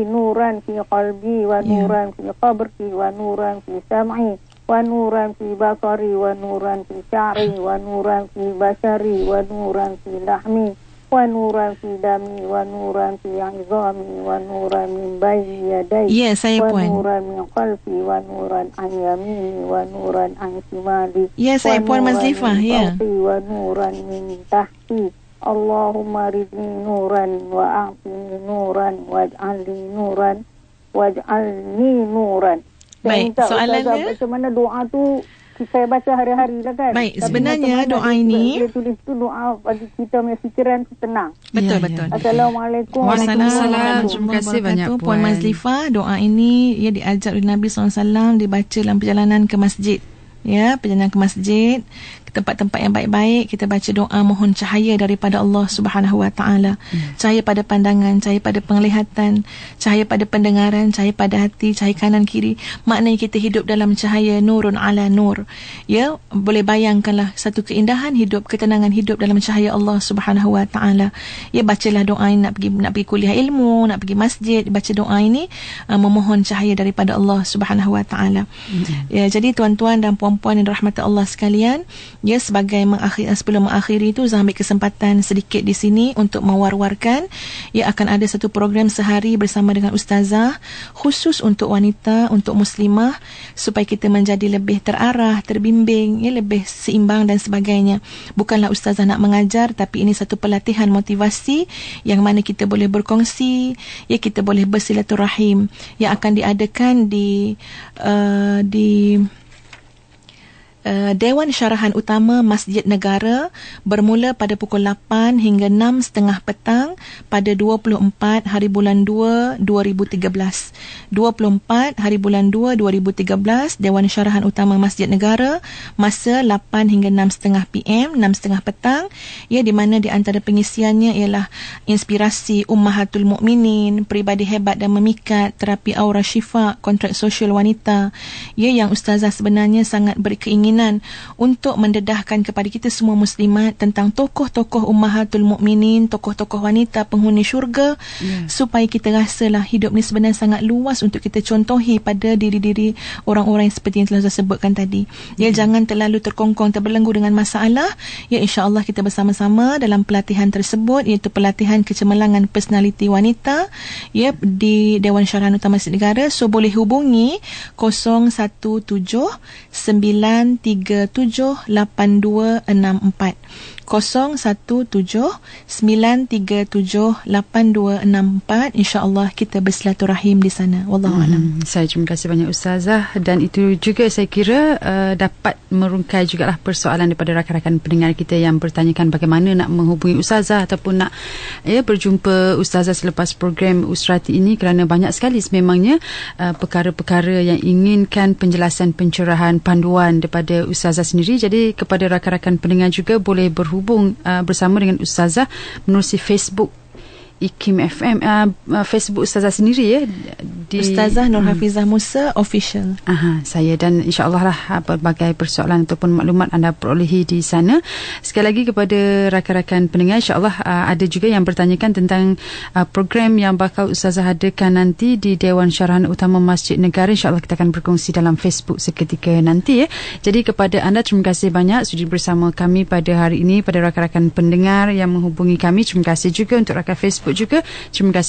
nuran fi qalbi wa nuran fi qabri wa nuran fi sam'i wa nuran fi basari wa nuran fi sya'ri wa nuran fi basari wa nuran fi lahmi wa nuran fi dami wa nuran fi 'izami wa nuran min bayni yadayya Ya, saya wa Puan. nuran min khalfi wa nuran an yamini wa nuran an shimali Ya, saya Puan Mazifah. Ya. wa nuran min tahti. Allahumma ridni nuran wa a'tini nuran waj'alni nuran waj'alni nuran. Baik, soalannya? Macam mana doa tu saya baca hari-hari lah kan. Baik, tapi sebenarnya doa ini, dia tulis tu doa bagi kita punya fikiran tu tenang. Betul. Assalamualaikum. Waalaikumsalam. Terima kasih banyak Puan Mazifah. Doa ini diajar oleh Nabi SAW, dibaca dalam perjalanan ke masjid. Ya, perjalanan ke masjid, ke tempat-tempat yang baik-baik, kita baca doa mohon cahaya daripada Allah Subhanahu Wa Taala. Cahaya pada pandangan, cahaya pada penglihatan, cahaya pada pendengaran, cahaya pada hati, cahaya kanan kiri. Maknanya kita hidup dalam cahaya nurun ala nur. Ya, boleh bayangkanlah satu keindahan hidup, ketenangan hidup dalam cahaya Allah Subhanahu Wa Taala. Ya, bacalah doa ini, nak pergi kuliah ilmu, nak pergi masjid, baca doa ini memohon cahaya daripada Allah Subhanahu Wa Taala. Ya, jadi tuan-tuan dan puan-puan yang dirahmati Allah sekalian, ya, sebagai sebelum mengakhiri itu, saya ambil kesempatan sedikit di sini untuk mewar-warkan, ya, akan ada satu program sehari bersama dengan Ustazah khusus untuk wanita, untuk muslimah, supaya kita menjadi lebih terarah, terbimbing, ya, lebih seimbang dan sebagainya. Bukanlah Ustazah nak mengajar, tapi ini satu pelatihan motivasi yang mana kita boleh berkongsi, ya, kita boleh bersilaturahim, yang akan diadakan di Dewan Syarahan Utama Masjid Negara bermula pada pukul 8 hingga 6.30 petang pada 24 hari bulan 2 2013. 24 hari bulan 2 2013, Dewan Syarahan Utama Masjid Negara, masa 8 hingga 6.30 PM, 6.30 petang, ya, di mana di antara pengisiannya ialah inspirasi Ummahatul Mukminin, peribadi hebat dan memikat, terapi aura syifa, kontrak sosial wanita, ya, yang Ustazah sebenarnya sangat berkeinginan jaminan untuk mendedahkan kepada kita semua muslimat tentang tokoh-tokoh ummahatul mukminin, tokoh-tokoh wanita penghuni syurga, supaya kita rasalah hidup ni sebenarnya sangat luas untuk kita contohi pada diri-diri orang-orang yang seperti yang telah saya sebutkan tadi. Ya, jangan terlalu terkongkong, terbelenggu dengan masalah. Ya, insya-Allah kita bersama-sama dalam pelatihan tersebut, iaitu pelatihan kecemerlangan personaliti wanita, ya, di Dewan Syarahan Utama Masjid Negara. So boleh hubungi 0179378264, 0179378264. InsyaAllah kita bersilaturahim di sana. Wallahualam. Saya terima kasih banyak Ustazah, dan itu juga saya kira dapat merungkai jugalah persoalan daripada rakan-rakan pendengar kita yang bertanyakan bagaimana nak menghubungi Ustazah ataupun nak berjumpa Ustazah selepas program Usrati ini, kerana banyak sekali sememangnya perkara-perkara yang inginkan penjelasan, pencerahan, panduan daripada Ustazah sendiri. Jadi kepada rakan-rakan pendengar juga boleh berhubung bersama dengan Ustazah menerusi Facebook IKIM FM, Facebook Ustazah sendiri, ya, di Ustazah Nur Hafizah Musa Official. Saya, dan insya-Allah lah berbagai persoalan ataupun maklumat anda perolehi di sana. Sekali lagi kepada rakan-rakan pendengar, insya-Allah ada juga yang bertanyakan tentang program yang bakal Ustazah adakan nanti di Dewan Syarahan Utama Masjid Negara. Insya-Allah kita akan berkongsi dalam Facebook seketika nanti, ya. Jadi kepada anda, terima kasih banyak sudi bersama kami pada hari ini. Pada rakan-rakan pendengar yang menghubungi kami, terima kasih juga. Untuk rakan Facebook juga, terima kasih.